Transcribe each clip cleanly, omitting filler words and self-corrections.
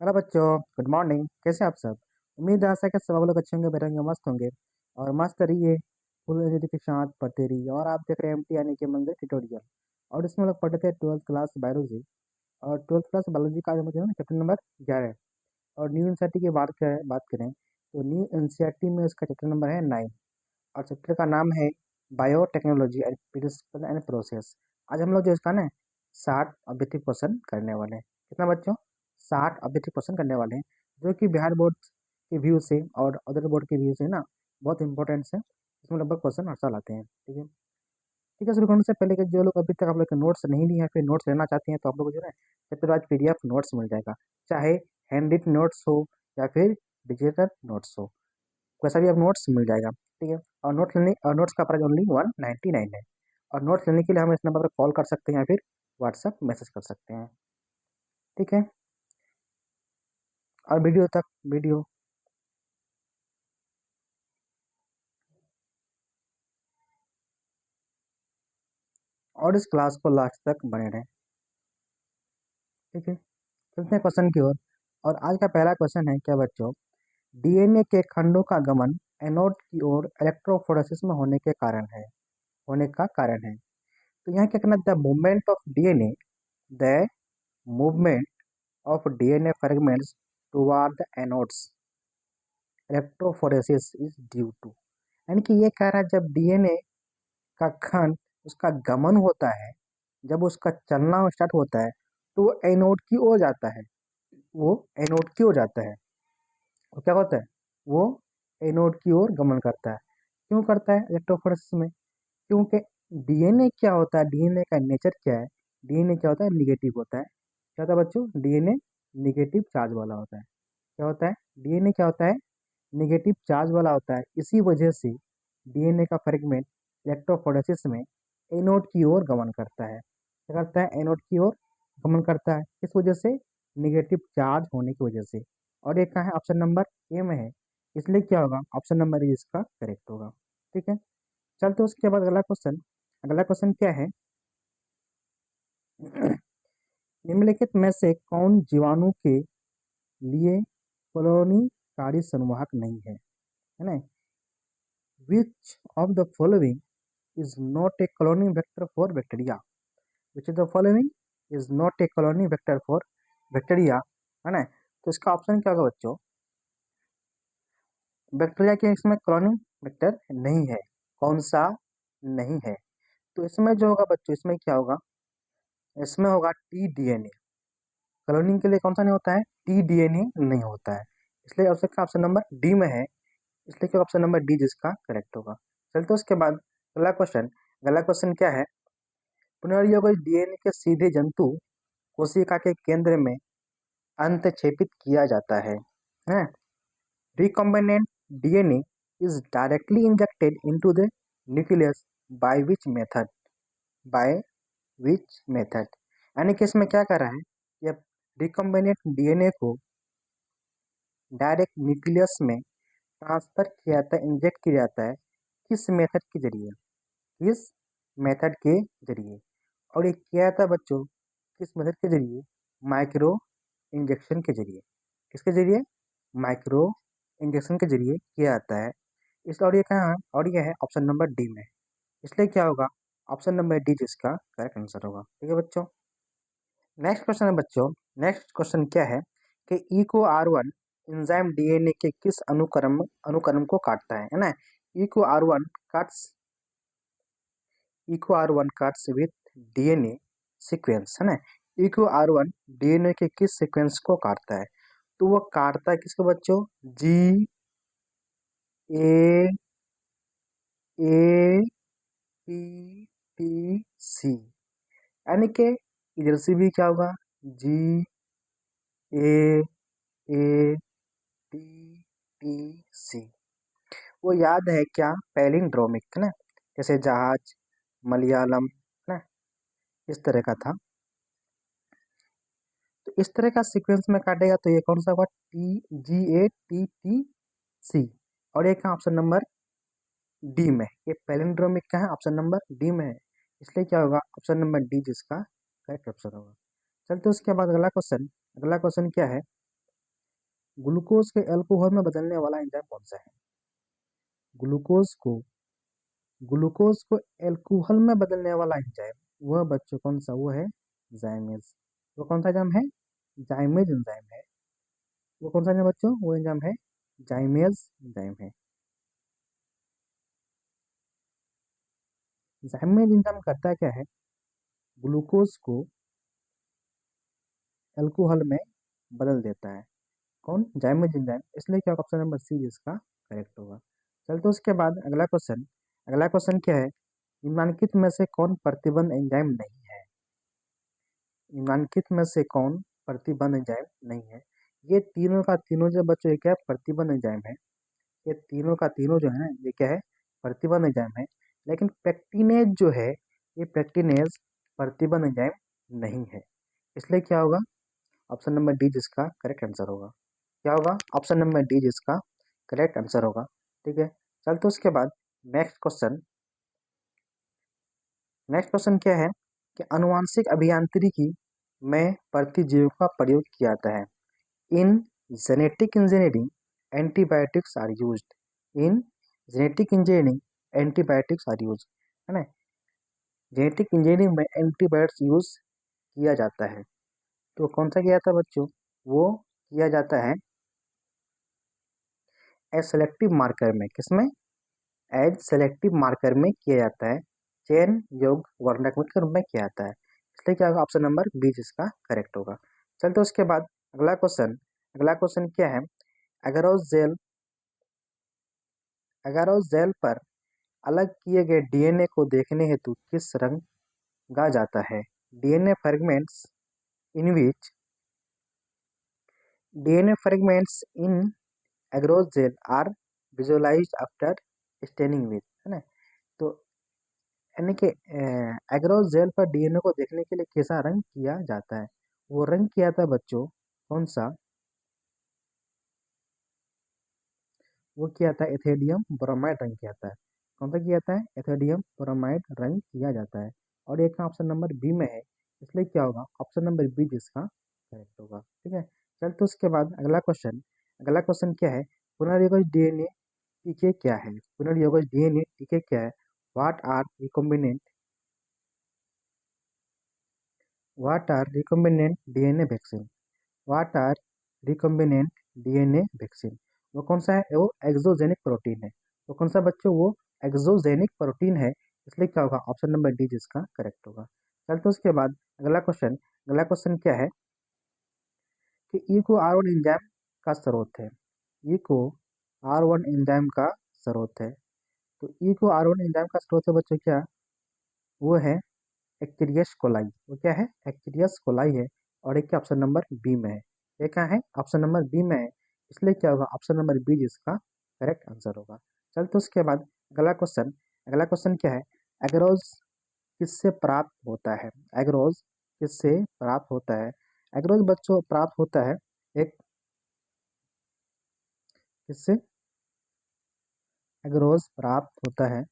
Hello बच्चों। Good morning. कैसे हैं आप सब? उम्मीद है आशा है कि सब आप लोग अच्छे होंगे, बेटर होंगे, मस्त होंगे और मस्त रहिए। फुल एनर्जी के साथ पढ़ते रहिए। और आप देख रहे हैं एम टी यानी कि मंदिर ट्यूटोरियल। और इसमें लोग पढ़ते थे 12th क्लास बायोलॉजी। और 12th क्लास बायोलॉजी का आज हम जो है ना चैप्टर नंबर 11। और न्यू एनसीईआरटी की बात करें तो न्यू एनसीईआरटी में उसका चैप्टर नंबर है 9। और चैप्टर का नाम है biotechnology and principle and process. आज हम लोग जो इसका ना 60 ऑब्जेक्टिव क्वेश्चन करने वाले हैं। कितना बच्चों? 60 ऑब्जेक्टिव क्वेश्चन करने वाले हैं, जो कि बिहार बोर्ड के व्यू से और अदर बोर्ड के व्यू से ना बहुत इंपॉर्टेंट है। इसमें लगभग क्वेश्चन हर साल आते हैं। ठीक है, शुरू करने से पहले कि जो लोग अभी तक आप लोग के नोट्स नहीं लिए हैं, फिर नोट्स लेना चाहते हैं, तो आप लोग को जो है चैप्टर वाइज पीडीएफ नोट्स मिल जाएगा। चाहे हैंड रिट नोट्स हो या फिर डिजिटल नोट्स हो, वैसा भी आप नोट्स मिल जाएगा। ठीक है। और नोट्स का प्राइस ओनली 199 है। और नोट्स लेने के लिए हम इस नंबर पर कॉल कर सकते हैं या फिर व्हाट्सएप मैसेज कर सकते हैं। ठीक है। और वीडियो और इस क्लास को लास्ट तक बने रहें। ठीक है, चलते हैं क्वेश्चन की ओर। और आज का पहला क्वेश्चन है क्या बच्चों? डीएनए के खंडों का गमन एनोड की ओर इलेक्ट्रोफोरेसिस में होने का कारण है। तो यहाँ क्या करना, the movement of DNA the movement of DNA fragments toward the anodes electrophoresis is due to. यानी कि ये कह रहा है, जब डीएनए का खंड उसका गमन होता है, जब उसका चलना स्टार्ट होता है, तो वो एनोड की ओर जाता है। वो एनोड की ओर जाता है। वो क्या होता है? वो एनोड की ओर गमन करता है। क्यों करता है इलेक्ट्रोफोरेसिस में? क्योंकि डीएनए क्या होता है, डीएनए का नेचर क्या है? डीएनए क्या होता है? निगेटिव होता है। क्या होता है बच्चों? डीएनए निगेटिव चार्ज वाला होता है। क्या होता है? डीएनए क्या होता है? नेगेटिव चार्ज वाला होता है। इसी वजह से डीएनए का फ्रेगमेंट इलेक्ट्रोफोरेसिस में एनोड की ओर गमन करता है। क्या करता है? एनोड की ओर गमन करता है। किस वजह से? निगेटिव चार्ज होने की वजह से। और ये कहाँ है? ऑप्शन नंबर ए में है। इसलिए क्या होगा? ऑप्शन नंबर ए इसका करेक्ट होगा। ठीक है, चलते उसके बाद अगला क्वेश्चन क्या है? निम्नलिखित में से कौन जीवाणु के लिए कॉलोनीकारी संवाहक नहीं है ना? विच of the following is not a colony vector for bacteria? Which of the following is not a colony vector for bacteria? है ना? तो इसका ऑप्शन क्या होगा बच्चों? बैक्टीरिया के इसमें कॉलोनी वेक्टर नहीं है। कौन सा नहीं है? तो इसमें जो होगा बच्चों, इसमें क्या होगा? इसमें होगा टी डीएनए। कॉलोनी के लिए कौन सा नहीं होता है? टी डीएनए नहीं होता है। इसलिए ऑप्शन नंबर डी में है। इसलिए क्या ऑप्शन नंबर डी जिसका करेक्ट होगा। चलते उसके बाद अगला क्वेश्चन क्या है? पुनर्योगज डीएनए के सीधे जंतु कोशिका के केंद्र में अंतक्षेपित किया जाता है। Recombinant DNA is directly injected into the nucleus bye by which method? यानी कि इसमें क्या कर रहा है? ये रिकॉम्बिनेंट डीएनए को डायरेक्ट न्यूक्लियस में ट्रांसफर किया जाता है, इंजेक्ट किया जाता है। किस मेथड के जरिए? किस मेथड के जरिए? और ये किया जाता है बच्चों किस मेथड के जरिए? माइक्रो इंजेक्शन के जरिए। किसके जरिए? माइक्रो इंजेक्शन के जरिए किया जाता है। इस और ये कहाँ है? और ये है ऑप्शन नंबर डी में। इसलिए क्या होगा? ऑप्शन नंबर डी जिसका करेक्ट आंसर होगा। ठीक है बच्चों। नेक्स्ट क्वेश्चन है बच्चों। नेक्स्ट क्वेश्चन क्या है कि eco R one enzyme DNA के किस अनुक्रम को काटता है ना? Eco R one cuts eco R one cuts with DNA sequence है ना? इको आर वन डीएनए के किस सीक्वेंस को काटता है? तो वो काटता है किसको बच्चों? जी ए ए पी टी सी। यानी कि इधर से भी क्या होगा? जी ए ए टी टी सी। वो याद है क्या? पैलिंड्रोमिक है ना? जैसे जहाज, मलयालम है ना, इस तरह का था। तो इस तरह का सीक्वेंस में काटेगा तो ये कौन सा होगा? T G A T T C. और ये कहाँ? ऑप्शन नंबर डी में। ये पैलिंड्रोमिक का है, ऑप्शन नंबर डी में है। इसलिए क्या होगा? ऑप्शन नंबर डी जिसका करेक्ट ऑप्शन होगा। चलते उसके बाद अगला क्वेश्चन क्या है? ग्लूकोज के अल्कोहल में बदलने वाला एंजाइम कौन सा है? ग्लूकोज को ग्लूकोज को एल्कोहल में बदलने वाला एंजाइम, वह बच्चों कौन सा? वो है जाइमेज। वो कौन सा एंजाइम है? जाइमेज एंजाइम है। वो कौन सा एंजाइम बच्चों? वो एंजाइम है जाइमेज एंजाइम है। जाइमेज एंजाइम करता क्या है? ग्लूकोज को एल्कोहल में बदल देता है। कौन? जाइमेज एंजाइम। इसलिए क्या होगा? ऑप्शन नंबर सी इसका करेक्ट होगा। चल तो उसके बाद अगला क्वेश्चन क्या है? निम्नलिखित में से कौन प्रतिबंध एंजाइम नहीं है? निम्नलिखित में से कौन प्रतिबंध एंजाइम नहीं है? ये तीनों का तीनों जो बच्चों, ये क्या है? प्रतिबंध एंजाइम है। ये तीनों का तीनों जो है ना, ये क्या है? प्रतिबंध एंजाइम है। लेकिन पेक्टिनेज जो है, ये पेक्टिनेज प्रतिबंध एंजाइम नहीं है। इसलिए क्या होगा? ऑप्शन नंबर डी जिसका करेक्ट आंसर होगा। क्या होगा? ऑप्शन नंबर डी जिसका करेक्ट आंसर होगा। ठीक है। चल तो उसके बाद नेक्स्ट क्वेश्चन क्या है कि आनुवांशिक अभियांत्रिकी में प्रतिजीवों का प्रयोग किया जाता है। In genetic engineering antibiotics are used. In genetic engineering antibiotics are use, है ना? जेनेटिक इंजीनियरिंग में एंटीबायोटिक्स यूज किया जाता है। तो कौन सा किया जाता है बच्चों? वो किया जाता है एज सेलेक्टिव मार्कर में। किसमें? एज सेलेक्टिव मार्कर में किया जाता है। चेन योग वर्णक के रूप में किया जाता है। इसलिए क्या होगा? ऑप्शन नंबर बी जिसका करेक्ट होगा। चलते उसके बाद अगला क्वेश्चन क्या है? एगारोस जेल एगारोस जेल पर अलग किए गए डीएनए को देखने हेतु किस रंग गा जाता है? DNA fragments in which DNA fragments in agarose gel are visualised after staining with, है ना? तो यानी कि एग्रोस जेल पर डीएनए को देखने के लिए कैसा रंग किया जाता है? वो रंग किया था बच्चों कौन सा? वो किया था एथेडियम ब्रोमाइड रंग किया था। कौन सा किया था? एथेडियम ब्रोमाइड रंग किया जाता है। और एक का ऑप्शन नंबर बी में है। इसलिए क्या होगा? ऑप्शन नंबर बी जिसका करेक्ट होगा। ठीक है। चल तो उसके बाद अगला क्वेश्चन क्या है? पुनर्योगज डीएनए टीके क्या है? पुनर्योगज डीएनए टीके क्या है? What are recombinant what are recombinant DNA vaccine what are recombinant DNA vaccine? वो कौन सा है? वो एक्सोजेनिक प्रोटीन है। वो कौन सा बच्चों? वो एक्सोजेनिक प्रोटीन है। इसलिए क्या होगा? ऑप्शन नंबर डी जिसका करेक्ट होगा। चल तो उसके बाद अगला क्वेश्चन क्या है कि इको आर वन एंजाइम का स्रोत है। इको आर वन एंजाइम का स्रोत है। तो इको आर वन एंजाइम का स्रोत है बच्चों क्या? वो है एक्टिरियस कोलाई। वो क्या है? एक्टिरियस कोलाई है। और एक ऑप्शन नंबर बी में है। ये क्या है? ऑप्शन नंबर बी में है। इसलिए क्या होगा? ऑप्शन नंबर बी जिसका करेक्ट आंसर होगा। चल तो उसके बाद अगला क्वेश्चन क्या है? एग्रोज किससे प्राप्त होता है? एग्रोज किससे प्राप्त होता है? एग्रोज बच्चों प्राप्त होता है एक किससे? एग्रोज प्राप्त होता है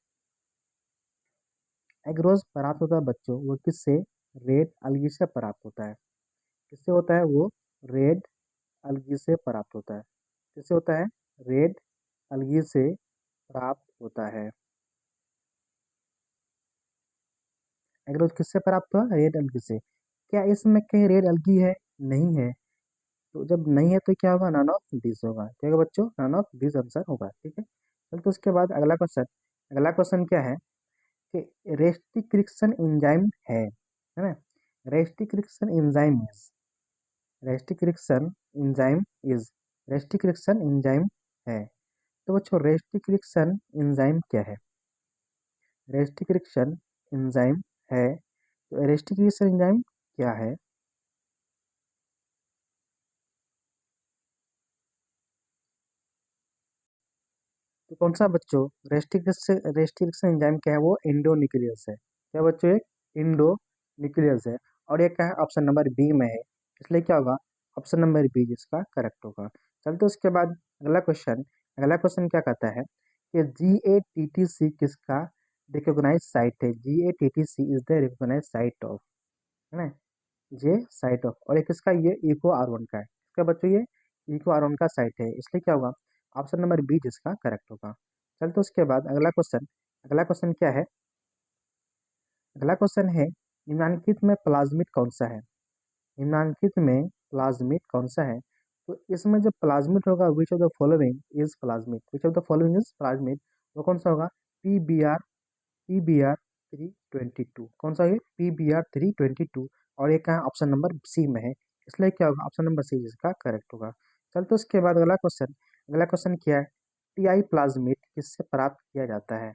एग्रोज प्राप्त होता है बच्चों, वो किससे? रेड अलगी से प्राप्त होता है। किससे होता है वो? रेड अलगी से प्राप्त होता है। किससे होता है? रेड अलगी से प्राप्त होता है। एग्रोज किससे प्राप्त हुआ? रेड अलगी से। क्या इसमें कहीं रेड अलगी है? नहीं है। तो जब नहीं है तो क्या होगा? नन ऑफ दिस होगा। क्या होगा बच्चों? नन ऑफ दिस आंसर होगा। ठीक है। चल तो उसके बाद अगला क्वेश्चन क्या है कि रेस्टिक्रिक्शन एंजाइम है ना? Restriction enzyme is restriction enzyme is restriction enzyme है। तो बच्चों रेस्टिक्रिक्शन एंजाइम क्या है? रेस्टिक्रिक्शन एंजाइम है। तो रेस्टिक्रिक्शन एंजाइम क्या है? तो कौन सा बच्चों? रेस्टिक्रिक्शन एंजाइम क्या है? वो इंडोन्यूक्लियस है। क्या बच्चों? एक इंडोन्यूक्लियस है। और ये क्या है? ऑप्शन नंबर बी में है। इसलिए क्या होगा? ऑप्शन नंबर बी जिसका करेक्ट होगा। चलते उसके बाद अगला क्वेश्चन क्या कहता है कि GATTC किसका रिकॉग्नाइज साइट है? GATTC is the recognise site of, है ना? J site of. और एक इसका ये इको आर वन का है। इसका बच्चों ये ई को R1 का साइट है, इसलिए क्या होगा ऑप्शन नंबर बी जिसका करेक्ट होगा। चल तो उसके बाद अगला क्वेश्चन क्या है? अगला क्वेश्चन है निम्नलिखित में प्लाज्मिड कौन सा है? निम्नलिखित में प्लाज्मिड कौन सा है? तो इसमें जो प्लाज्मिड होगा विच of the following is plasmid, which of the following is plasmid, वो कौन सा होगा? पीबीआर 322, कौन सा है? पीबीआर 322, और ये कहाँ ऑप्शन नंबर सी में है, इसलिए क्या होगा ऑप्शन नंबर सी जिसका करेक्ट होगा। चल तो उसके बाद अगला क्वेश्चन क्या है? टीआई प्लाज्मिड किससे प्राप्त किया जाता है?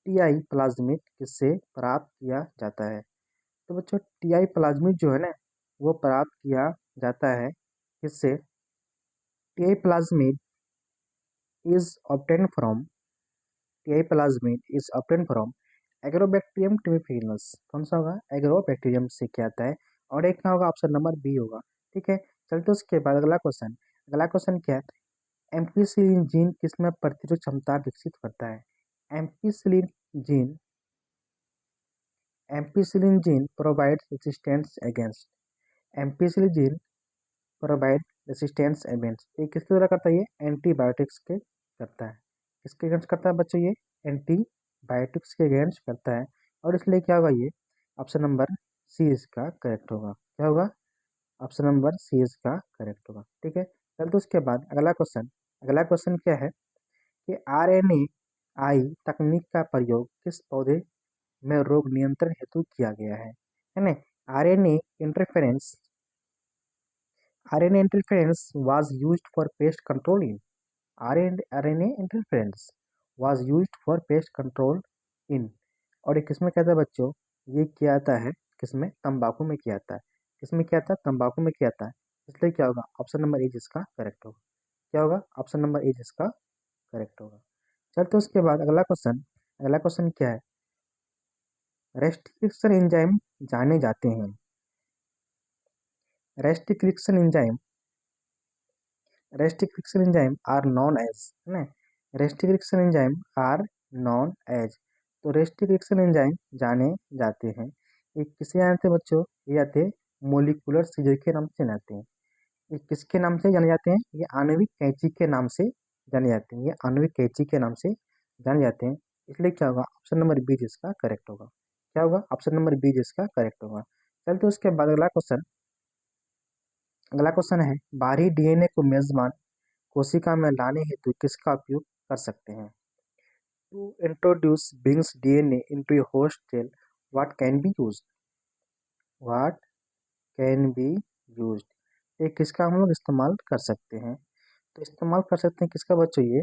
टीआई प्लाज्मिड किससे प्राप्त किया जाता है? तो बच्चों टीआई प्लाज्मिड जो है ना वो प्राप्त किया जाता है किससे? Ti plasmid is obtain from Ti plasmid is obtain from Agrobacterium tumefaciens, कौन सा होगा? एग्रोबैक्टीरियम से क्या आता है, और एक क्या होगा? ऑप्शन नंबर बी होगा। ठीक है, चलते उसके बाद अगला क्वेश्चन क्या है? एम्पिसिलिन जीन किसमें प्रतिरोध क्षमता विकसित करता है? Ampicillin gene ampicillin gene provide resistance against ampicillin gene provide resistance against, ये किसके द्वारा करता है? ये एंटीबायोटिक्स के करता है। किसके अगेंस्ट करता है बच्चों? ये एंटीबायोटिक्स के अगेंस्ट करता है, और इसलिए क्या होगा? ये ऑप्शन नंबर सी इसका करेक्ट होगा। क्या होगा? ऑप्शन नंबर सी इसका करेक्ट होगा। ठीक है, चल तो उसके बाद अगला क्वेश्चन क्या है कि आरएनए आई तकनीक का प्रयोग किस पौधे में रोग नियंत्रण हेतु किया गया है ना? RNA interference RNA interference was used for pest control in RNA interference was used for pest control in, और ये किसमें किया था बच्चों? ये किया जाता है किसमें? तंबाकू में किया जाता है। किसमें किया था? तंबाकू में किया जाता है, इसलिए क्या होगा ऑप्शन नंबर ए जिसका करेक्ट होगा। क्या होगा? ऑप्शन नंबर ए जिसका करेक्ट होगा। चल तो उसके बाद अगला क्वेश्चन क्या है? रेस्ट्रिक्शन एंजाइम जाने जाते हैं। Restriction enzyme restriction enzyme are known as, है ना? Restriction enzyme are known as, तो रेस्ट्रिक्शन एंजाइम जाने जाते हैं, ये किसे जाते हैं बच्चों? ये जाते हैं मोलिकुलर सीजर के नाम से जाते हैं। ये किसके नाम से जाने जाते हैं? ये आणविक कैंची के नाम से जाने जाते हैं। ये आणविक कैंची के नाम से जाने जाते हैं, इसलिए क्या होगा ऑप्शन नंबर बी जिसका करेक्ट होगा। क्या होगा? ऑप्शन नंबर बी जिसका करेक्ट होगा। चलते उसके बाद अगला क्वेश्चन है बाहरी डीएनए को मेजबान कोशिका में लाने हेतु किसका उपयोग कर सकते हैं? To introduce beings DNA into a host cell what can be used? What can be used, ये किसका हम लोग इस्तेमाल कर सकते हैं? तो इस्तेमाल कर सकते हैं किसका बच्चों? ये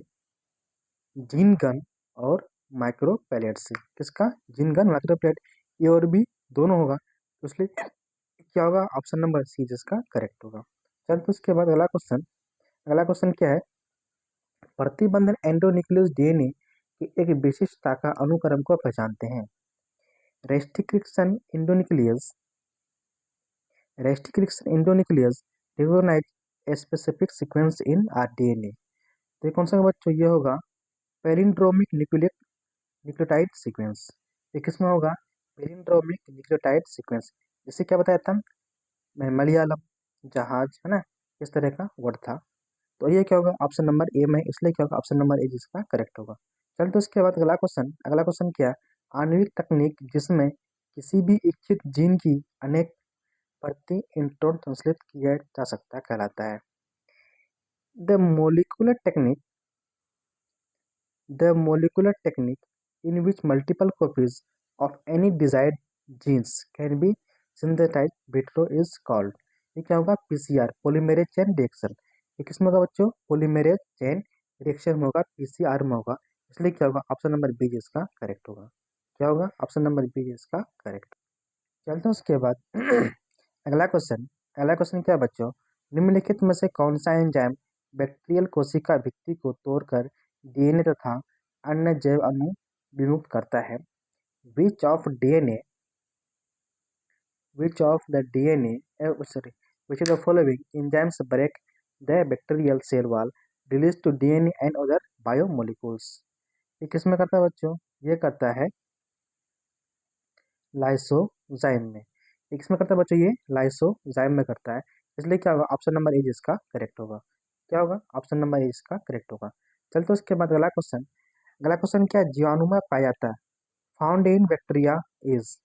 जीन गन और माइक्रो पैलेट से। किसका? जीन गन माइक्रो पैलेट, ये और भी दोनों होगा, तो इसलिए क्या होगा ऑप्शन नंबर सी जिसका करेक्ट होगा। चल तो उसके बाद अगला क्वेश्चन क्या है? प्रतिबंधन एंडोन्यूक्लियस डीएनए की एक विशिष्टता का अनुक्रम को पहचानते हैं। Restriction endonuclease restriction endonuclease recognise specific sequence in R DNA, तो ये कौन सा बच्चों? ये होगा पैलिंड्रोमिक न्यूक्लियोटाइड सीक्वेंस। ये किसमें होगा? Palindromic nucleotide sequence. इसे क्या बताया था? मलयालम जहाज, है ना? इस तरह का वर्ड था, तो ये क्या होगा ऑप्शन नंबर ए में, इसलिए क्या होगा ऑप्शन नंबर ए जिसका करेक्ट होगा। चल तो उसके बाद अगला क्वेश्चन क्या? आणविक तकनीक जिसमें किसी भी इच्छित जीन की अनेक प्रति इंट्रोन संश्लेषित किया जा सकता कहलाता है। The molecular technique The molecular technique in which multiple copies of any desired genes can be synthesized vitro is called, ये क्या होगा? PCR polymerase chain reaction. ये किसमें होगा बच्चों? पॉलीमेरेज चेन रिएक्शन में होगा, पीसीआर में होगा, इसलिए क्या होगा ऑप्शन नंबर बी जिसका करेक्ट होगा। क्या होगा? ऑप्शन नंबर बी जिसका करेक्ट। चलते हैं उसके बाद अगला क्वेश्चन अगला क्वेश्चन क्या है बच्चों? निम्नलिखित में से कौन सा एंजाइम बैक्टीरियल कोशिका भित्ति को तोड़कर डीएनए तथा अन्य जैव अणु विमुक्त करता है? Which of DNA which of the DNA sorry which of the following enzymes break the bacterial cell wall release to DNA and other biomolecules, ये किसमें करता है बच्चों? ये करता है लाइसोजाइम में। ये किसमें करता है बच्चों? ये लाइसोजाइम में करता है, इसलिए क्या होगा, ऑप्शन नंबर ए इसका करेक्ट होगा। क्या होगा, ऑप्शन नंबर ए इसका करेक्ट होगा। चल तो उसके बाद अगला क्वेश्चन क्या है, जीवाणु में पाया जाता है, found in bacteria is,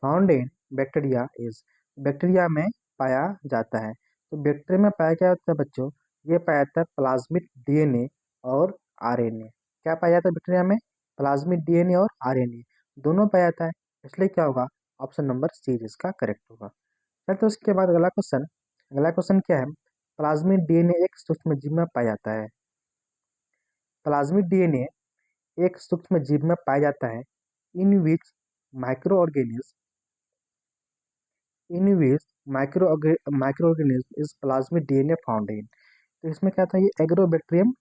found in bacteria is, bacteria में पाया जाता है। तो बैक्टीरिया में पाया क्या जाता है बच्चों, ये पाया जाता है प्लाज्मिड डीएनए और आरएनए। क्या पाया जाता है बैक्टीरिया में, प्लाज्मिड डीएनए और आरएनए दोनों पाया जाता है, इसलिए क्या होगा, ऑप्शन नंबर सी इसका करेक्ट होगा। चल तो उसके बाद अगला क्वेश्चन क्या है, प्लाज्मिड डीएनए एक सूक्ष्म जीव में पाया जाता है, प्लाज्मिड डीएनए एक सूक्ष्म जीव में पाया जाता है, in which microorganism, in which microorganism is plasmid DNA found in. तो इसमें क्या था, ये एग्रोबैक्टीरियम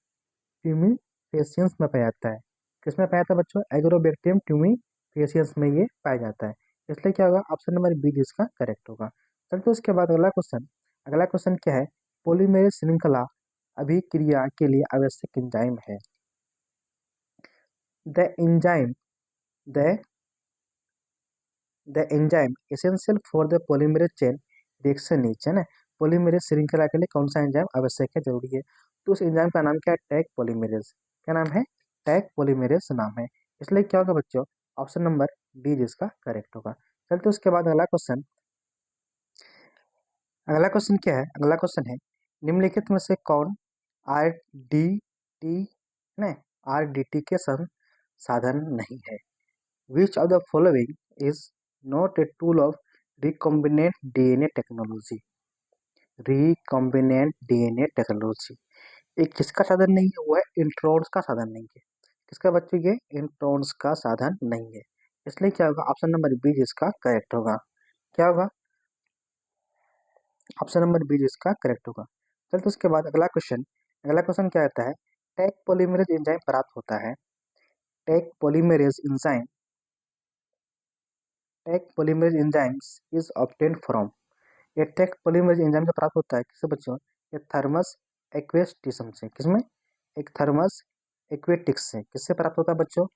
ट्यूमीफेसियंस में पाया जाता है। किसमें पाया जाता है बच्चों, एग्रोबैक्टीरियम ट्यूमीफेसियंस में ये पाया जाता है, इसलिए क्या होगा, ऑप्शन नंबर बी इसका करेक्ट होगा। चलते उसके बाद अगला क्वेश्चन क्या है, पॉलीमेरेज श्रृंखला अभिक्रिया के लिए आवश्यक एंजाइम है। The enzyme the the enzyme essential for the polymerase chain reaction is, है ना, पॉलीमेरेज श्रृंखला के लिए कौन सा एंजाइम आवश्यक है, जरूरी है। तो उस एंजाइम का नाम क्या है, टैग पॉलीमेरेज। क्या नाम है, टैग पॉलीमेरेज नाम है, इसलिए क्या होगा बच्चों, ऑप्शन नंबर डी जिसका करेक्ट होगा। चलते उसके बाद अगला क्वेश्चन क्या है, अगला क्वेश्चन है, निम्नलिखित में से कौन आर डी टी ने आर डी टी के साधन नहीं है। Which of the following is not a tool of recombinant DNA technology, recombinant DNA technology एक किसका साधन नहीं है, वो है इंट्रॉन्स का साधन नहीं है। किसका बच्चों, ये इंट्रॉन्स का साधन नहीं है, इसलिए क्या होगा, ऑप्शन नंबर बी जिसका करेक्ट होगा। क्या होगा, ऑप्शन नंबर बी जिसका करेक्ट होगा। चल तो उसके बाद अगला क्वेश्चन क्या आता है, टैग पॉलीमरेज एंजाइम प्राप्त होता है, tag polymerase enzyme, tag polymerase enzymes is obtained from, ये टैग पॉलीमरेज एंजाइम से प्राप्त होता है किससे बच्चों, ये थर्मस एक्वेटिक्स से, किसमें, एक थर्मस एक्वेटिक्स से, किससे प्राप्त होता है बच्चों,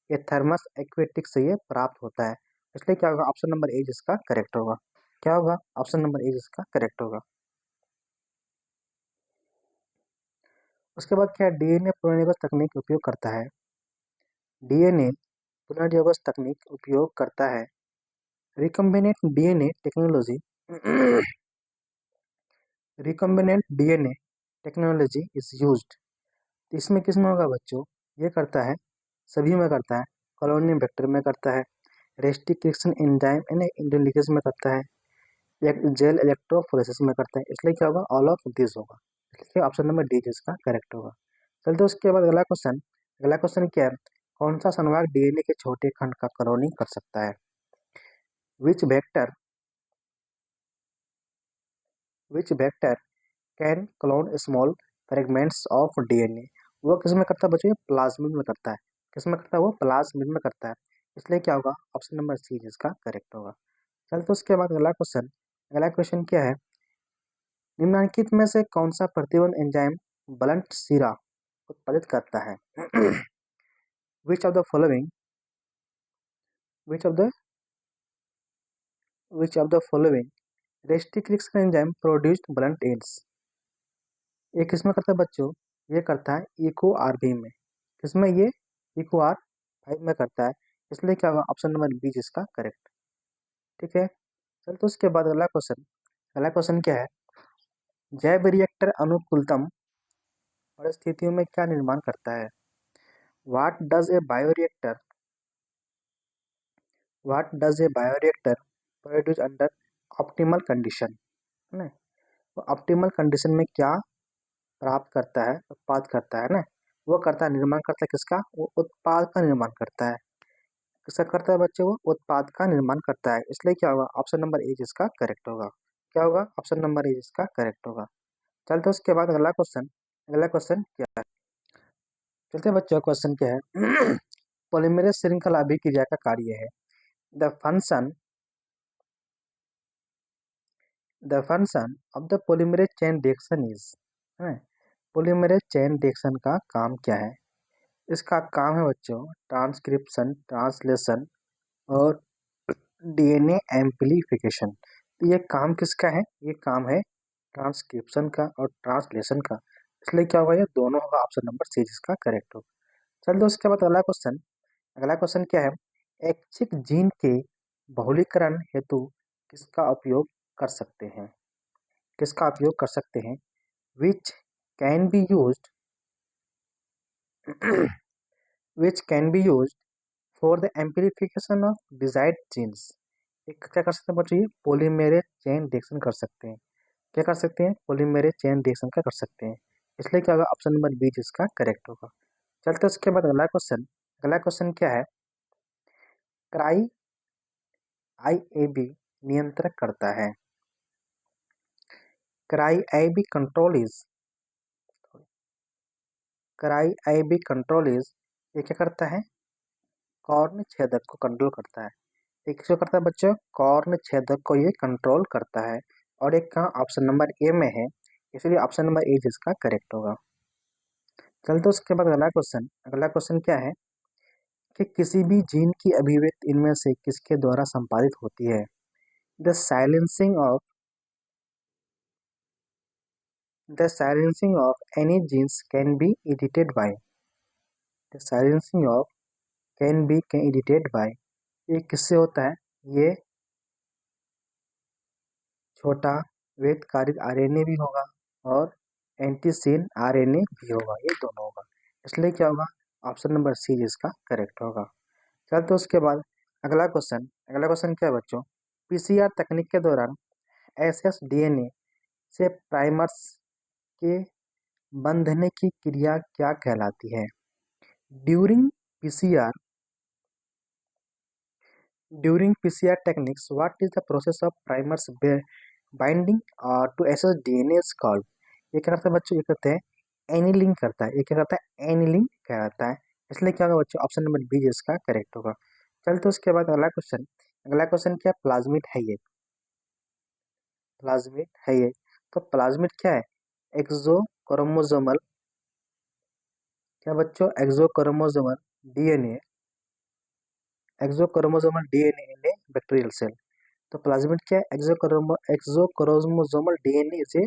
ये थर्मस एक्वेटिक्स से ये प्राप्त होता है, इसलिए क्या होगा, ऑप्शन नंबर ए जिसका करेक्ट होगा। क्या होगा, ऑप्शन नंबर ए जिसका करेक्ट होगा। उसके बाद क्या, डीएनए पुनर्निर्देश तकनीक उपयोग करता है, डीएनए पुनर्निर्देश तकनीक उपयोग करता है, recombinant DNA technology, recombinant DNA technology is used. इसमें किसमें होगा बच्चों, ये करता है, सभी में करता है, कॉलोनी वेक्टर में करता है, रेस्टिकेशन एंजाइम इंडिलिकेशन में करता है, जेल इलेक्ट्रोफोरेसिस में करता है, इसलिए क्या होगा, ऑल ऑफ दिस होगा, इसलिए ऑप्शन नंबर डी जिसका करेक्ट होगा। चलते उसके बाद अगला क्वेश्चन क्या है, कौन सा संवाहक डीएनए के छोटे खंड का क्लोनिंग कर सकता है, which vector which vector can clone small fragments of DNA, वो किस में करता है बच्चों, प्लाज्मिड में करता है, किस में करता है, वो प्लाज्मिड में करता है, इसलिए क्या होगा, ऑप्शन नंबर सी जिसका करेक्ट होगा। चलते उसके बाद अगला क्वेश्चन क्या है, निम्नलिखित में से कौन सा प्रतिबंध एंजाइम ब्लंट सीरा उत्पादित करता है, which of the following which of the which of the following restriction enzyme produced blunt ends, ये किसमें करता है बच्चों, ये करता है इको आर बी में, किसमें, ये इको आर 5 में करता है, इसलिए क्या होगा, ऑप्शन नंबर बी जिसका करेक्ट। ठीक है, चल तो उसके बाद अगला क्वेश्चन क्या है, जैव रिएक्टर अनुकूलतम परिस्थितियों में क्या निर्माण करता है, what does a bioreactor what does a bioreactor produce under optimal condition, है ना, तो ऑप्टिमल कंडीशन में क्या प्राप्त करता है, उत्पाद करता है ना, वो करता है, निर्माण करता है किसका, वो उत्पाद का निर्माण करता है, किसका करता है बच्चे, वो उत्पाद का निर्माण करता है, इसलिए क्या होगा, ऑप्शन नंबर ए जिसका करेक्ट होगा। क्या होगा, ऑप्शन नंबर ए जिसका करेक्ट होगा। चलते उसके बाद अगला क्वेश्चन क्या है, चलते बच्चों, क्वेश्चन क्या है, पॉलीमरेज श्रृंखला अभिक्रिया का कार्य है, the function the function of the polymerase chain reaction is, है, पॉलीमरेज चेन रिएक्शन का काम क्या है, इसका काम है बच्चों ट्रांसक्रिप्शन, ट्रांसलेशन और डीएनए एम्प्लीफिकेशन, तो ये काम किसका है? ये काम है ट्रांसक्रिप्शन का और ट्रांसलेशन का। इसलिए क्या होगा? ये दोनों होगा, ऑप्शन नंबर सी जिसका करेक्ट होगा। चल दो उसके बाद अगला क्वेश्चन क्या है? ऐच्छिक जीन के बहुलीकरण हेतु किसका उपयोग कर सकते हैं? किसका उपयोग कर सकते हैं? Which can be used which can be used for the amplification of desired genes. एक क्या कर सकते हैं बच्चों? ये पॉलीमेरेज चेन रिएक्शन कर सकते हैं। क्या कर सकते हैं? पॉलीमेरेज चेन रिएक्शन का कर सकते हैं। इसलिए क्या होगा? ऑप्शन नंबर बी जिसका करेक्ट होगा। चलते उसके बाद अगला क्वेश्चन क्या है? क्राई आईएबी नियंत्रण करता है। Cry IB control is cry IB control is ये क्या करता है? कॉर्न छेदक को कंट्रोल करता है। एक जो करता है बच्चों, कॉर्न छेदक को ये कंट्रोल करता है। और एक का ऑप्शन नंबर ए में है, इसलिए ऑप्शन नंबर ए जिसका करेक्ट होगा। चलते उसके बाद अगला क्वेश्चन क्या है कि किसी भी जीन की अभिव्यक्ति इनमें से किसके द्वारा संपादित होती है? The silencing of the silencing of any genes can be edited by the silencing of can be can edited by ये किससे होता है? ये छोटा वेदकारित आरएनए भी होगा और एंटीसेन आरएनए भी होगा, ये दोनों होगा। इसलिए क्या होगा? ऑप्शन नंबर सी इसका करेक्ट होगा। चल तो उसके बाद अगला क्वेश्चन क्या है बच्चों? पीसीआर तकनीक के दौरान एसएस डीएनए से प्राइमर्स के बंधने की क्रिया क्या कहलाती है? During PCR during PCR techniques what is the process of primers binding to SS DNA is called. ये क्या करता है बच्चों? ये करते हैं एनिलिंग करता है। ये क्या करता है? एनिलिंग कहलाता है। इसलिए क्या होगा बच्चों? ऑप्शन नंबर बी इसका करेक्ट होगा। चलते उसके बाद अगला क्वेश्चन क्या? प्लाज्मिड है ये। प्लाज्मिड है ये। तो प्लाज्मिड क्या है? एक्सो क्रोमोसोमल क्या बच्चों? Extrachromosomal DNA extrachromosomal DNA in a bacterial cell. तो प्लाज्मिड क्या है? एक्सो क्रोमोसोमल डीएनए से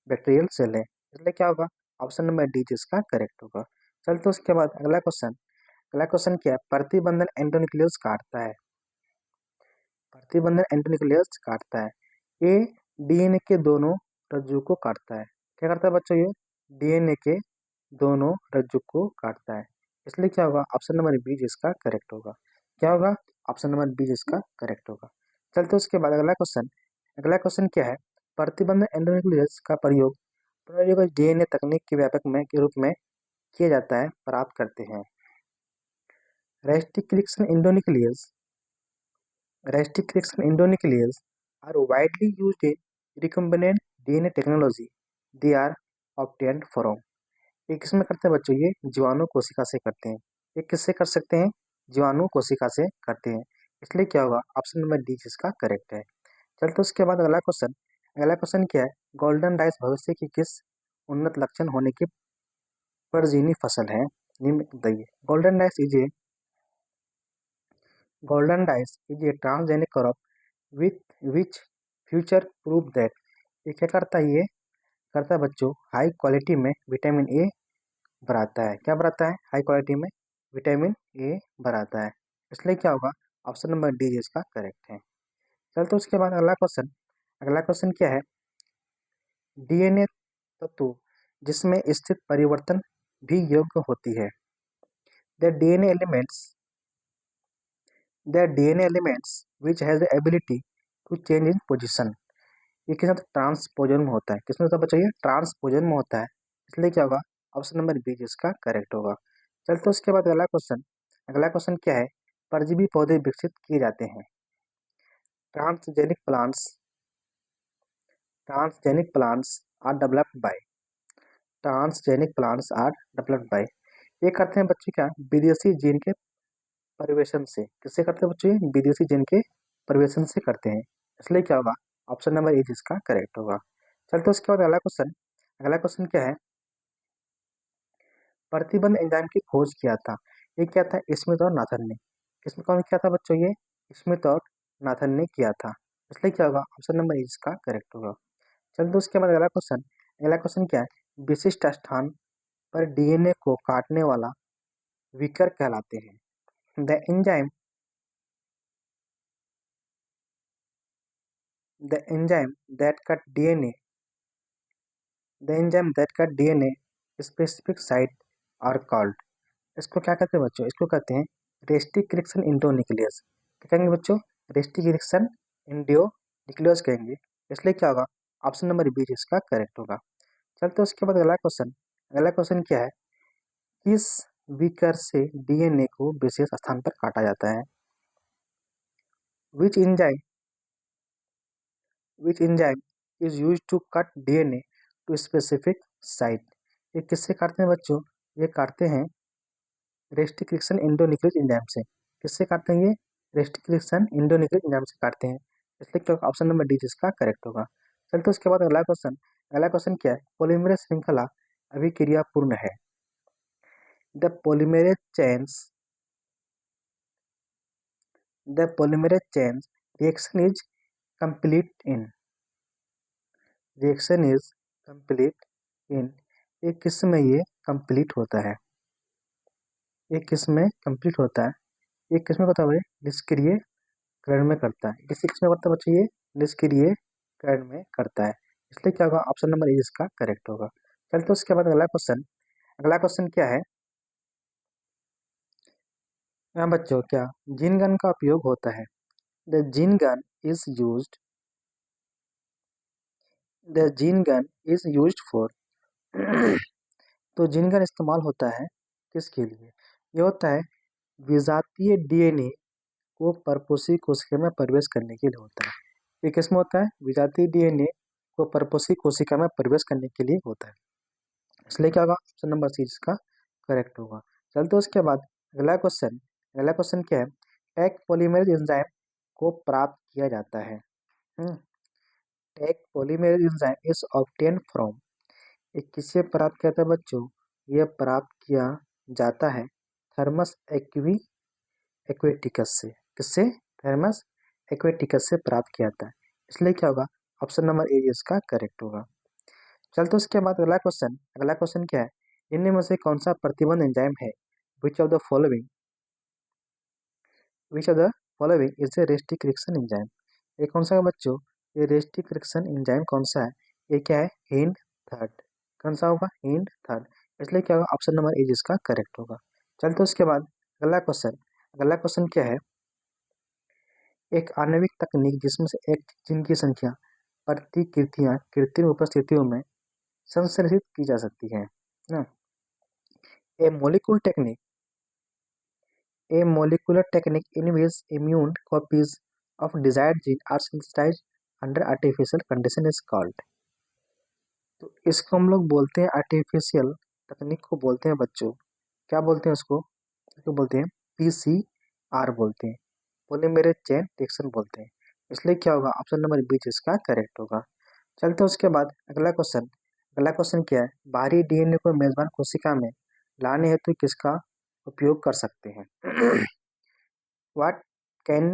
बैक्टीरियल सेल है। इसलिए क्या होगा? ऑप्शन नंबर डी जिसका करेक्ट होगा। चलते उसके बाद अगला क्वेश्चन क्या है? प्रतिबंधन एंडोन्यूक्लियस काटता है। प्रतिबंधन एंडोन्यूक्लियस काटता है। ये डीएनए के दोनों रज्जु को काटता है। क्या करता है बच्चों? ये डीएनए के दोनों रज्जु को काटता है। इसलिए क्या होगा? ऑप्शन नंबर बी जिसका करेक्ट होगा। क्या होगा? ऑप्शन नंबर बी जिसका करेक्ट होगा। चलते उसके बाद अगला क्वेश्चन क्या है? प्रतिबंध एंडोन्यूक्लियस का प्रयोग प्रोटीन डीएनए तकनीक के व्यापक में के रूप में किया जाता है, प्राप्त करते हैं। Restriction endonuclease are widely used in recombinant DNA technology. They are obtained from ये किसमें करते हैं बच्चों? ये जीवाणु कोशिका से करते हैं। ये किससे कर सकते हैं? जीवाणु कोशिका से करते हैं। इसलिए क्या होगा? ऑप्शन नंबर डी जिसका करेक्ट है। चलते उसके बाद अगला क्वेश्चन क्या है? गोल्डन राइस भविष्य की किस उन्नत लक्षण होने की परजीवी फसल है? निम्न बताइए। Golden rice is a transgenic crop with which future proof that ये क्या करता है? ये करता है बच्चों हाई क्वालिटी में विटामिन ए बढ़ाता है। क्या बढ़ाता है? हाई क्वालिटी में विटामिन ए बढ़ाता है। इसलिए क्या होगा? ऑप्शन नंबर डी इसका करेक्ट है। चलते उसके बाद अगला क्वेश्चन क्या है? डीएनए तत्व जिसमें स्थित परिवर्तन भी योग्य होती है। The DNA elements the DNA elements which has the ability to change in position. ये किस ट्रांसपोजन में होता है। किसमें होता है बच्चों? ये ट्रांसपोजन में होता है। इसलिए क्या होगा? ऑप्शन नंबर बी जिसका करेक्ट होगा। चलते उसके बाद अगला क्वेश्चन क्या है? परजीवी पौधे विकसित किए जाते हैं। Transgenic plants transgenic plants are developed by transgenic plants are developed by ये करते हैं बच्चे क्या? विदेशी जीन के परिवेशन से। किससे करते हैं बच्चे? विदेशी जीन के परिवेशन से करते हैं। इसलिए क्या होगा? ऑप्शन नंबर ए जिसका करेक्ट होगा। चलते उसके बाद अगला क्वेश्चन क्या है? प्रतिबंध एंजाइम की खोज किया था। ये क्या था? स्मिथ और नाथन ने। किसमें कौन किया था बच्चों? ये स्मिथ और नाथन ने किया था। इसलिए क्या होगा, ऑप्शन नंबर इसका करेक्ट होगा। चलिए तो उसके बाद अगला क्वेश्चन क्या है, विशिष्ट स्थान पर डीएनए को काटने वाला विकर कहलाते हैं। The enzyme that cut DNA the enzyme that cut DNA specific site are called. इसको क्या कहते हैं बच्चों, इसको कहते हैं रेस्टिक्रिप्शन इंडोन्यूक्लियस। क्या कहेंगे बच्चों, रेस्टिक्रिप्शन इंडोन्यूक्लियस कहेंगे। इसलिए क्या होगा, ऑप्शन नंबर बी इसका करेक्ट होगा। चलते उसके बाद अगला क्वेश्चन क्या है, किस विकर से डीएनए को विशेष स्थान पर काटा जाता है। Which enzyme is used to cut DNA to specific site. ये किससे काटते हैं बच्चों, ये काटते हैं रेस्टिक्रिप्शन इंडोन्यूक्लियस एंजाइम से। किससे काटते हैं ये, रेस्टिक्रिप्शन इंडोन्यूक्लियस एंजाइम से काटते हैं। इसलिए क्या ऑप्शन नंबर डी जिसका करेक्ट होगा। चलते उसके बाद अगला क्वेश्चन क्या है, पॉलीमरेज श्रृंखला अभिक्रियापूर्ण है। The polymerase chains the polymerase chains reaction is complete in reaction is complete in ये किस में ये कंप्लीट होता है, ये किस में कंप्लीट होता है, ये किस में होता है, निष्क्रिय करण में करता है। किस में करता है बच्चों, ये निष्क्रिय करण में करता है। इसलिए क्या होगा, ऑप्शन नंबर ए इसका करेक्ट होगा। चलते उसके बाद अगला क्वेश्चन क्या है, यहाँ बच्चों क्या जीन गन का उपयोग होता है। The gene gun is used the gene gun is used for तो जीन गन इस्तेमाल होता है किसके लिए, ये होता है विजातीय डीएनए को परपोषी कोशिका में प्रवेश करने के लिए होता है। ये किस में होता है, विजातीय डीएनए को परपोषी कोशिका में प्रवेश करने के लिए होता है। इसलिए क्या होगा, ऑप्शन नंबर सी इसका करेक्ट होगा। चलते उसके बाद अगला क्वेश्चन क्या है, टैग पॉलीमरेज एंजाइम को प्राप्त किया जाता है। Tag polymerase enzyme is obtain from, ये किससे प्राप्त किया जाता है बच्चों, यह प्राप्त किया जाता है थर्मस एक्वेटिकस से। किससे, थर्मस एक्वेटिकस से प्राप्त किया जाता है। इसलिए क्या होगा, ऑप्शन नंबर ए इसका करेक्ट होगा। चलते उसके बाद अगला क्वेश्चन क्या है, इनमें में से कौन सा प्रतिबंध एंजाइम है, which of the following is a restriction enzyme. ये कौन सा है बच्चों, ये रेस्टिक्रिप्शन एंजाइम कौन सा है, ये क्या है, हिंड थर्ड। कौन सा होगा, हिंड थर्ड। इसलिए क्या होगा, ऑप्शन नंबर ए जिसका करेक्ट होगा। चलते उसके बाद अगला क्वेश्चन क्या है, एक आणविक तकनीक जिसमें से एक जिनकी संख्या प्रतिकृतियां कृत्रिम उपस्थितियों में संश्लेषित की जा सकती है ना। ए molecular technique in which immune copies of desired gene are synthesized under artificial condition is called। तो इसको हम लोग बोलते हैं आर्टिफिशियल तकनीक को बोलते हैं बच्चों, क्या बोलते हैं उसको, इसको बोलते हैं पीसीआर बोलते हैं, पॉलीमरेज चेन रिएक्शन बोलते हैं। इसलिए क्या होगा, ऑप्शन नंबर बी इसका करेक्ट होगा। चलते उसके बाद अगला क्वेश्चन क्या है, बाहरी डीएनए को मेजबान कोशिका में लाने हेतु किसका उपयोग कर सकते हैं। what can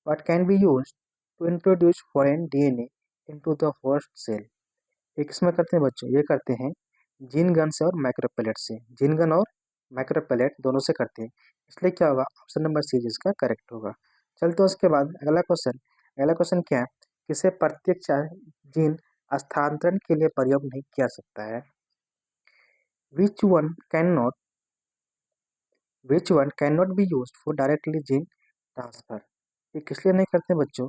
what can be used to introduce foreign DNA into the host cell। ये किसमें करते हैं बच्चों, ये करते हैं जीन गन से और माइक्रोपेलेट से, जीन गन और माइक्रोपेलेट दोनों से करते हैं। इसलिए क्या होगा, ऑप्शन नंबर सी जिसका करेक्ट होगा। चलते उसके बाद अगला क्वेश्चन क्या है, किसे प्रत्येक जीन स्थानांतरण के लिए प्रयोग नहीं किया सकता है। Which one can not be used for directly gene transfer. ये किस लिए नहीं करते बच्चों,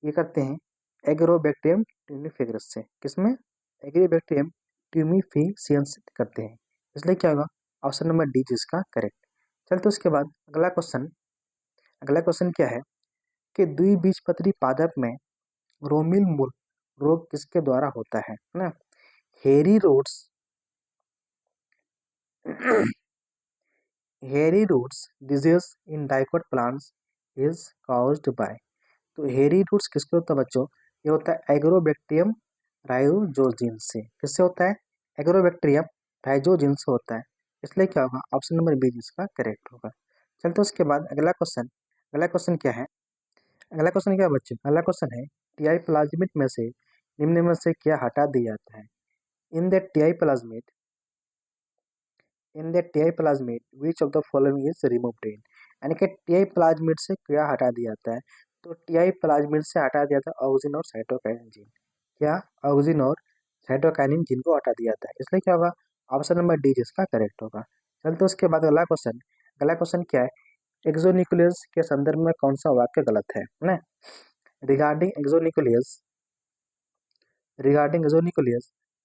ये करते हैं एग्रोबैक्टीरियम ट्यूमिफिकेंस से। किसमें, एग्रोबैक्टीरियम ट्यूमिफिशियंस करते हैं। इसलिए क्या होगा, ऑप्शन नंबर डी जिसका करेक्ट। चलते उसके बाद अगला क्वेश्चन क्या है कि द्विबीजपत्री पादप में रोमिल मूल रोग किसके द्वारा होता है ना। Hairy roots hairy roots disease in dicot plants is caused by. तो हेरी रूट्स किसके होता है बच्चों, ये होता है एग्रोबैक्टीरियम राइजोजिन से। किससे होता है, एग्रोबैक्टीरियम राइजोजिन से होता है। इसलिए क्या होगा, ऑप्शन नंबर बी जिसका करेक्ट होगा। चलते उसके बाद अगला क्वेश्चन क्या है, अगला क्वेश्चन क्या है बच्चों, अगला क्वेश्चन है टीआई प्लाज्मिड में से निम्न में से क्या हटा दिया जाता है। In the TI plasmid in the TI plasmid which of the following is removed in, यानी कि टीआई प्लाज्मिड से क्या हटा दिया जाता है। तो टीआई प्लाज्मिड से हटा दिया था ऑक्सिन और साइटोकाइनिन जीन। क्या, ऑक्सिन और साइटोकाइनिन जीन को हटा दिया जाता है, इसलिए क्या होगा, ऑप्शन नंबर डी जिसका करेक्ट होगा। चलते उसके बाद अगला क्वेश्चन क्या है, एक्सोन्यूक्लियस के संदर्भ में कौन सा वाक्य गलत है ना। Regarding exonuclease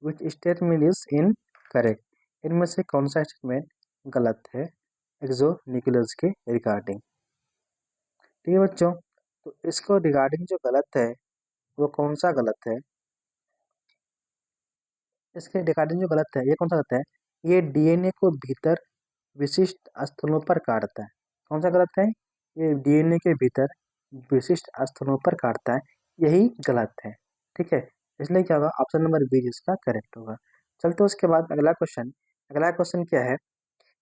which statement is incorrect, इनमें से कौन सा स्टेटमेंट गलत है एक्सोन्यूक्लियस के रिगार्डिंग। ठीक है बच्चों, तो इसको रिगार्डिंग जो गलत है वो कौन सा गलत है, इसके रिगार्डिंग जो गलत है ये कौन सा गलत है, ये डीएनए को भीतर विशिष्ट स्थलों पर काटता है। कौन सा गलत है, ये डीएनए के भीतर विशिष्ट स्थलों पर काटता है, यही गलत है। ठीक है, इसलिए क्या होगा, ऑप्शन नंबर बी जिसका करेक्ट होगा। चलते उसके बाद अगला क्वेश्चन क्या है,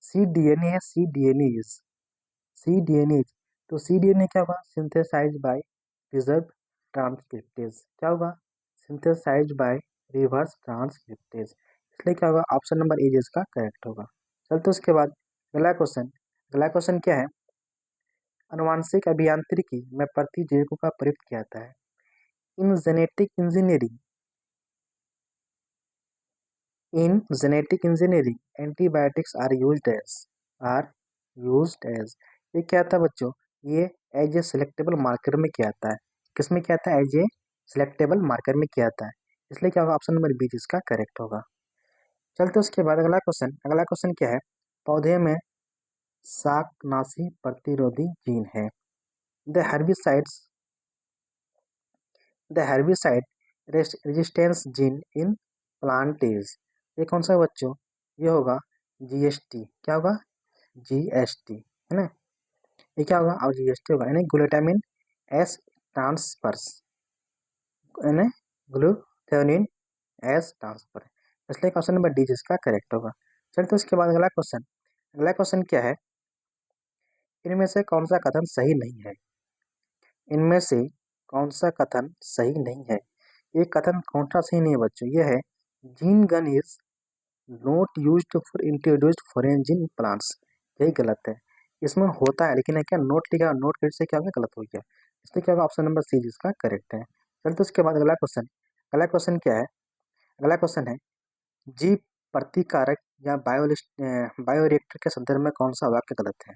सी डीएनए है, सी डीएनए, तो सी डीएनए क्या होगा, सिंथेसाइज बाय रिवर्स ट्रांसक्रिप्टेज, क्या होगा, सिंथेसाइज बाय रिवर्स ट्रांसक्रिप्टेज, इसलिए क्या होगा, ऑप्शन नंबर ए जिसका करेक्ट होगा। चलते उसके बाद अगला क्वेश्चन क्या है, आनुवांशिक अभियांत्रिकी में प्रतिजैविकों का प्रयोग किया जाता है। In genetic engineering antibiotics are used as, ये क्या था बच्चों, ये एज ए सिलेक्टेबल मार्कर में किया जाता है। किसमें किया जाता है, एज ए सिलेक्टेबल मार्कर में किया जाता है, इसलिए क्या होगा, ऑप्शन नंबर बी जिसका करेक्ट होगा। चलते उसके बाद अगला क्वेश्चन क्या है, पौधे में शाकनाशी प्रतिरोधी जीन है। The herbicides the herbicide resistance gene in plant is, ये कौन सा है बच्चों, ये होगा जीएसटी, क्या होगा, जीएसटी है ना, ये क्या होगा, और जीएसटी होगा, यानी ग्लूटामिन एस ट्रांसफर्स, यानी ग्लूटामिन एस ट्रांसफर, इसलिए क्वेश्चन नंबर डी जिसका करेक्ट होगा। चलिए तो इसके बाद अगला क्वेश्चन क्या है, इनमें से कौन सा कथन सही नहीं है, इनमें से कौन सा कथन सही नहीं है, ये कथन कौन सा सही नहीं है बच्चों, ये है gene gun is not used for introduced foreign gene plants, यही गलत है। इसमें होता है लेकिन है क्या, नोट लिखा है, नोट करने से क्या होगा, गलत हो गया, इसलिए क्या होगा, ऑप्शन नंबर सी जिसका करेक्ट है। चलिए तो उसके बाद अगला क्वेश्चन क्या है, अगला क्वेश्चन है जीव प्रतिकारक या बायोरिएक्टर के संदर्भ में कौन सा वाक्य गलत है।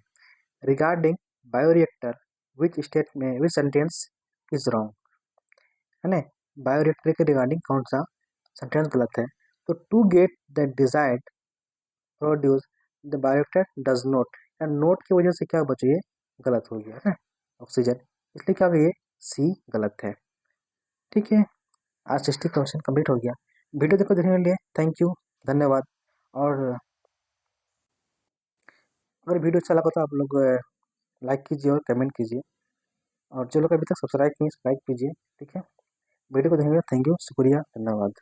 Regarding bioreactor which sentence is wrong, है ना, बायोरिएक्टर के रिगार्डिंग कौन सा सेंटेंस गलत है। तो to get the desired produce the bioreactor does not, या नोट की वजह से क्या बचे, ये गलत हो गया है ऑक्सीजन, इसलिए क्या होगा, ये सी गलत है। ठीक है, आज 60 क्वेश्चन कंप्लीट हो गया। वीडियो देखने के लिए थैंक यू, धन्यवाद। और अगर वीडियो अच्छा लगा तो आप लोग लाइक कीजिए और कमेंट कीजिए, और जो लोग अभी तक सब्सक्राइब किए सब्सक्राइब कीजिए। ठीक है, वीडियो को देखने के लिए थैंक यू, शुक्रिया, धन्यवाद।